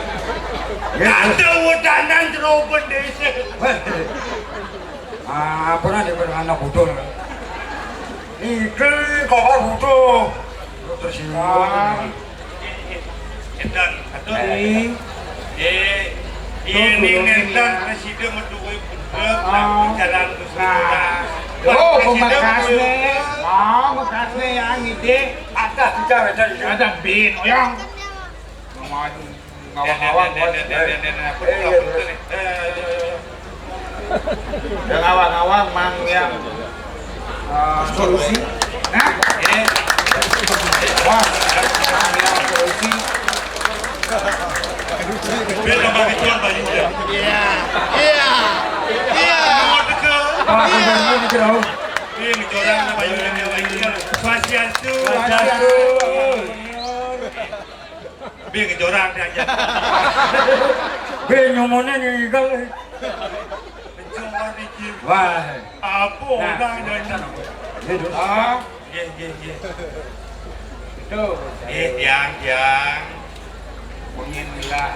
Ada udanan jeruk pedesa. Apa nanti anak bodoh? Iki kok bodoh? Terus Edan, atau ini nendan presiden menduwe budak jalan Nusantara. Oh, pembekasnya. Oh, bekasnya yang ide. ada tiga dari Ada bin, oyang. Ngawang-ngawang. Yang ngawang-ngawang mang yang solusi. Nah, wah, mang yang solusi. Bela bagi tuan bayu ya. Iya. Mau dekat. ini dikira. Ini orang bayu yang bayu. Swastiastu. Biar orang aja. Benyomone nih kali. Mencoba dikit. Wah, Apa orang dan itu. Ye. Itu Yang penginlah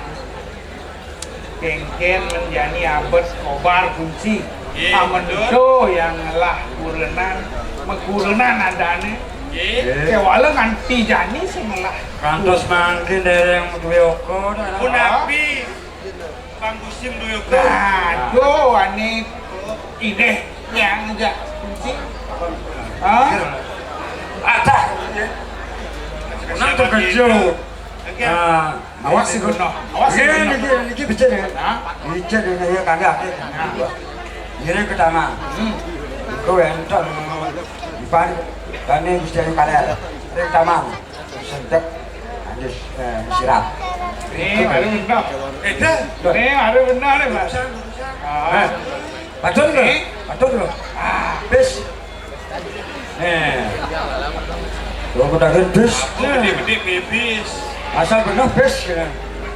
kengken menjadi abad kobar kunci. Iya, Aman betul. itu yang lah kurenan adane. ye. Kewala nganti jani semelah. Kantos mangkin dari yang Duyoko. Punapi Bang Gusim Duyoko. Nah, itu ane ide yang enggak kunci. Ada. Nanti kecil. Awas sih gono. Awas sih gono. Ini bicara ya. Bicara ya kagak ada. Ini pertama. Kau entar di pan, dan ini bisa kalian. Pertama, sentek, ada sirap. Ini baru benar. Edan. Ini baru benar nih, Mas. Betul ke? Betul ke? Bis. Kalau kita bis, Gede-gede bebis. asal benar bis.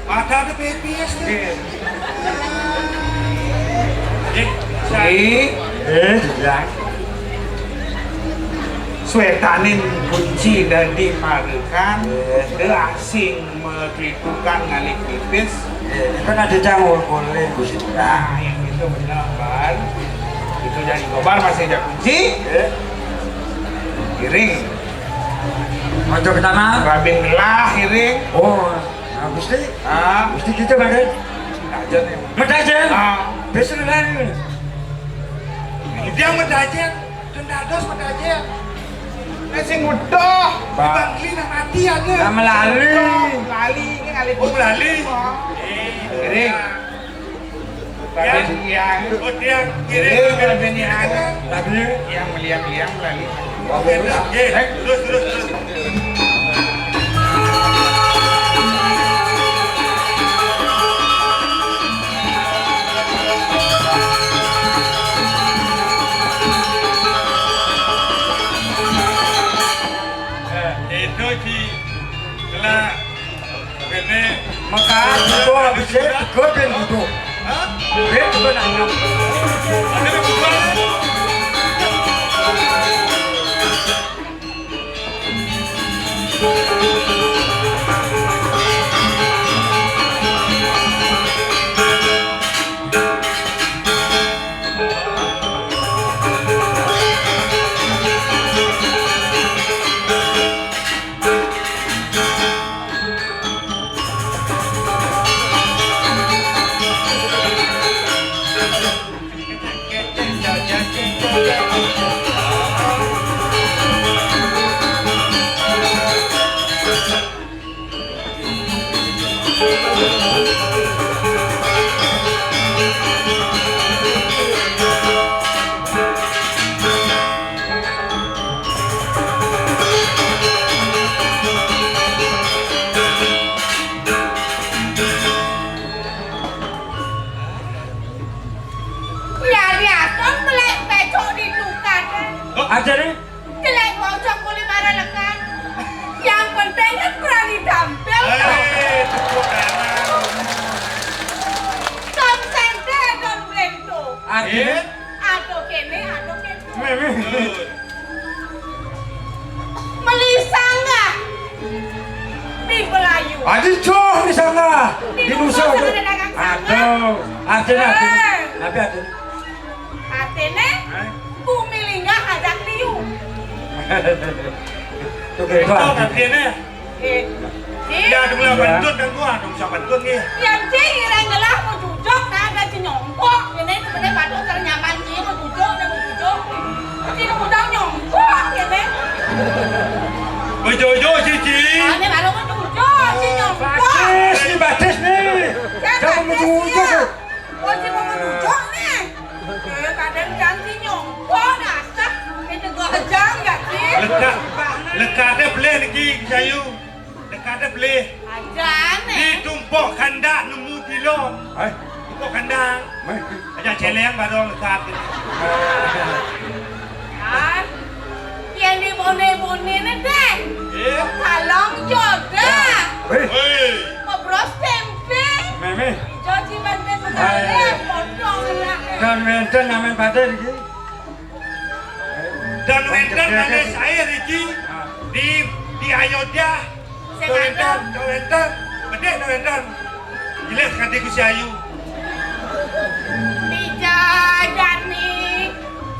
Ada bebis nih. Ini Bilang. swetanin kunci dan dimarukan ke asing meritukan ngalik pipis. Kan ada jamur boleh gusi. Nah, yang itu benar itu jadi kobar masih ada kunci. Kiring, Ojo pertama. rabin lah kiring. Oh, gusti. Gusti kita bagai. Aja nih. Metajen. Ah, Besok lain. Dia mendajen. Tendados mendajen. sing udah. Bang Lina mati aja. Nama lali. Lali ini kali. Oh, lali. Kiring. Rabin yang Oh, dia kiring kirim. rabin yang Lagi. yang meliang-liang lali. Terus. Itu sih telah ini Maka itu bisa godin gitu. Hah? Itu kan anak. Ada kebutuhan? Nhà nhà con mà lại về chỗ đi lục cạn Melisa enggak? Di Belayu. Adi coh di sana. Di Di Nusa Nusa. ada dagang sangga. Aduh, ada. Nabi ada. Katene bumi lingga ajak liu. Tuh kayak itu. Kau kan kene. Eh, Ya ada mulai bantun kan gua, dong bisa bantun nih. yang cing ireng gelah mau cucok nah ada nyongkok. Ini sebenarnya batu ternyaman cing mau cucok dan mau cucok. Cing udah nyongkok ini. Bejojo cici. Ini baru mau cucok cing nyongkok. Batis nih. Jangan mencucuk. Oh cing mau cucok nih. Kadang janji nyongkok dasar. Ini gua ajang ya cing. Lekatnya beli lagi sayu. Lekatnya beli. Ajan Di nih. tumpuk kandak nemu kilo. Tumpuk kandang. Aja celeng baru lekat. Kan. Yang di bone-bone nih deh. Eh. Kalong joda. Hei. Ngobrol tempe. Meme. Joji banten mengalir. Potong anaknya. Dan menten namen pada lagi. Dan wenten mana saya Riki di Ayodhya. Wenten. Bedek wenten. Jelas katiku si Ayu. Dijajani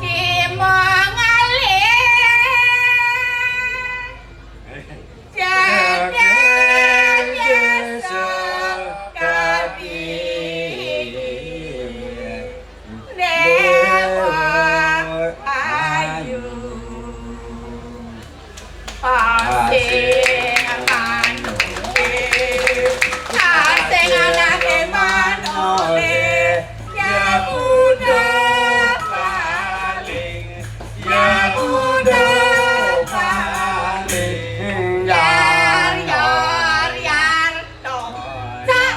cimengalir. Jajan esok kami. Dewa Ayu. Asing akan asing anak eman oleh ya udah paling ya udah paling yar yar yar dong cak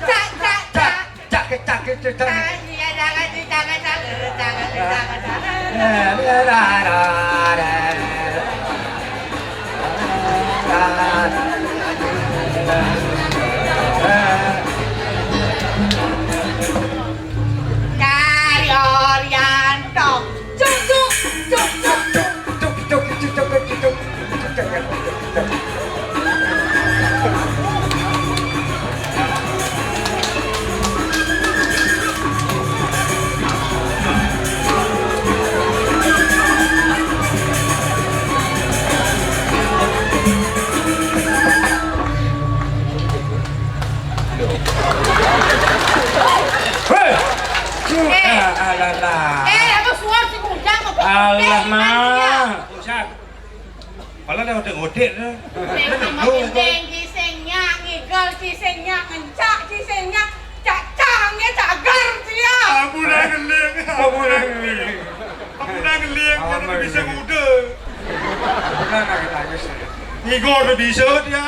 cak cak cak Allah mah. Usah. Malah dah udah ngodek dah. Aku dah ngeling. Aku dah ngeling. Jangan bisa muda. Igor dah bisa dia.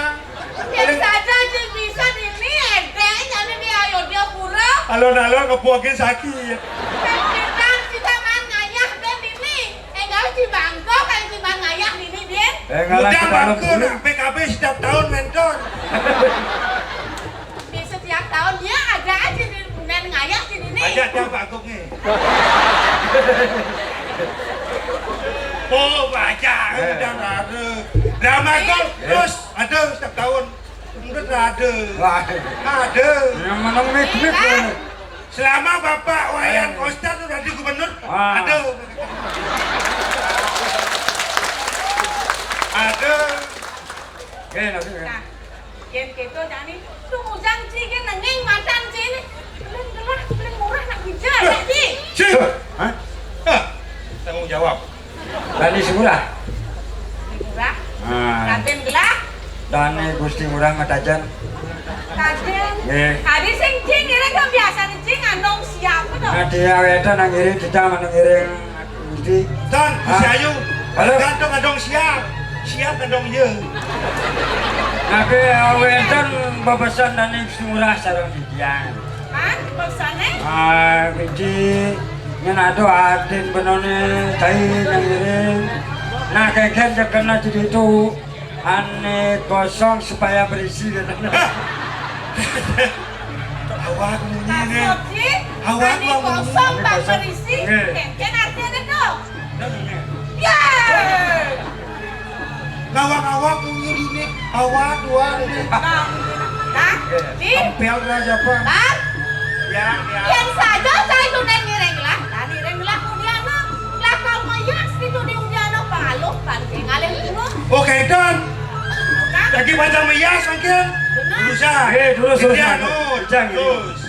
Alon-alon kepuakin sakit. Udah bangkun PKB setiap tahun mentor. Di setiap tahunnya ada aja di dan ngayak di sini. Aja dia bagongnya. Oh baca udah ada. Drama golf terus ada setiap tahun. Udah ada. Ada. Yang menang mik. Selama Bapak Wayan Koster udah di gubernur ada. Ada. Nah, yang gitu jadi tuh mujang cikin nengeng macan cini. Beli murah nak bijar ya Ci. Cik. Hah? Tanggung jawab. Dani semurah. Beli murah. Ah, Raden gelah. Dani Gusti murah ngatajan. Raden. Nggih. Adi sing cing ini kan biasa nih cing andong siapa tuh. Adi aweta nang ngiring kita nang ngiring Gusti. Don, Hah? si Ayu. Halo? Gantung adong siap. Siap adong ye. Nabi aweta babasan Dani Gusti murah sareng didian. Hah? Pesannya? Ah, biji nyenado adin benone cai nang ngiring. Nah keken kena jadi itu aneh kosong supaya berisi Awak bunyi ni. Maksud Ci, Awak ani mau kosong tak Ani kosong. berisi. Nggih. Kengken artinya tuh. dua ini. Nah, di Tempel aja Pak. Bang, Ya. yang saja saya itu neng lah. Tadi neng lah kemudian lah kau mayas itu di undiano pangaluh panting ngalih dulu. Oke Don. Kan? Lagi baca meyas makin. Benar. Berusaha. Terus. Terus.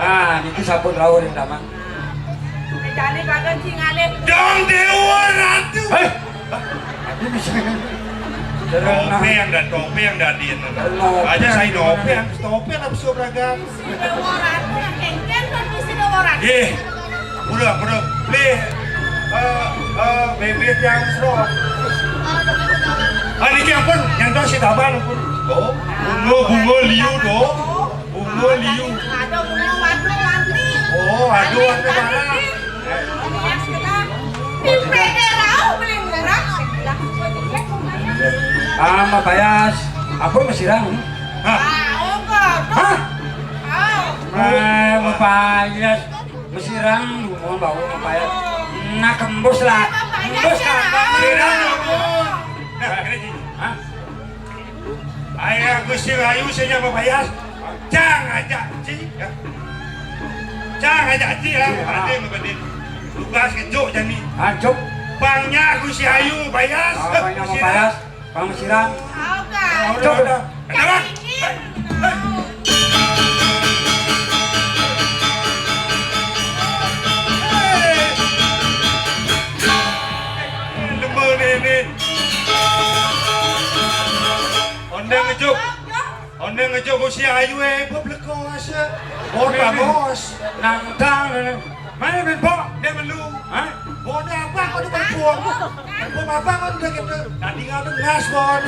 Ah, niki sampun rawuh ing damang. Jadi kagak sih ngalih. Dong Dewa Ratu. Ini bisa. Topeng dan topeng dan din. Aja saya topeng habis beragam. Sudah orang yang kengken kan mesti ada orang. Udah. Bebek yang serot. Ini ampun, yang tahu si taban ampun. Bunga liu dong. Bunga liu. Ada bunga warna-warni. Oh, aduh warna mana? Ya sudah. Di Federal beli murah. Sekilas cek lumayan. Mapayas. Apa mesirang? Ah, enggak. Hah? Ah. Mapayas. Mesirang, mohon bau mapayas. Nah, kembus lah. Kembus kan. Mesirang ampun. Hah? Ayah Gusti Rayu saya membayar. Jangan ajak Ci. Jangan ajak Ci lah. Badin. Tugas kejuk jani. Hancuk. Bangnya Gusti Ayu bayar. Apanya mapayas? Bang mesirang. Enggak. Udah. Kenapa? Lemah ini. Ondeng ngejuk Gusti Ayu bebleko asa. Bos. Nangkang. Mana benpok? Dia melu. Hah? Bon apa kau di berjuang? Bon apa kau udah gitu? Tadi kau ngas bon.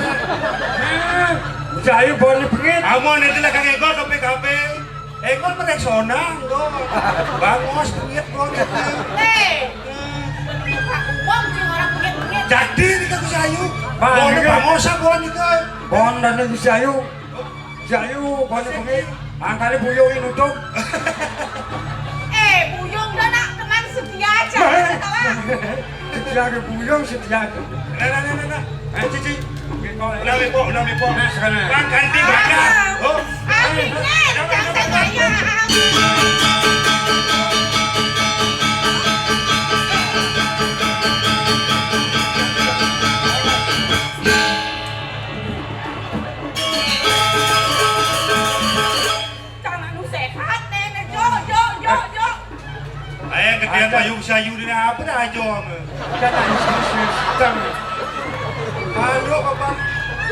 Jayu boleh pengit. Kamu nanti lah kang Egol ke PKB. Egol mereksona, bangos pengit bon gitu. Uang sih orang pengit-pengit. Jadi nih kang Gusti Ayu. Bang, Bon ini- bangosa bon itu. Bon dan itu jayu. Jayu boleh pengit. Angkali buyungin untuk. Buyung dah nak teman setia aja. Tahu ah? Setia ke buyung setia ke. Nah. Cici. Udah Udah lepo. Nah, sekarang. Bang ganti mana? Oh. Aminnya, jangan saya. Jangan lu sehat nenek Jo. Ayah gedean payung sayu ini apa dah ajong. Halo papa.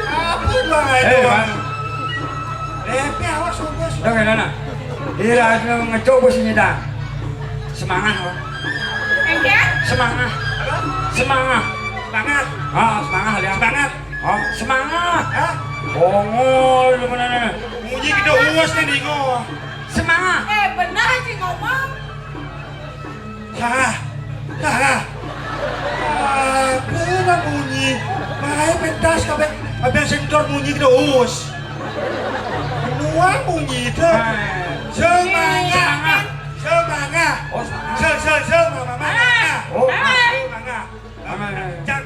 Apa bang ajong? Bang. Lepe awas bos. Udah kan anak. Ira ngecok bos nyedang. Semangat loh. Enggan? Semangat. Semangat. Banget. Semangat lihat. Banget. Semangat. Hah? Bongol lu mana? Munyi kita uas nih dingo. Semangat. Benar sih ngomong. Kena munyi. Mahal pentas kabeh. Abang sentor munyi kita uas. Nuang munyi itu. Semangat. Oh, semangat. Semangat. Oh. Semangat. Jangan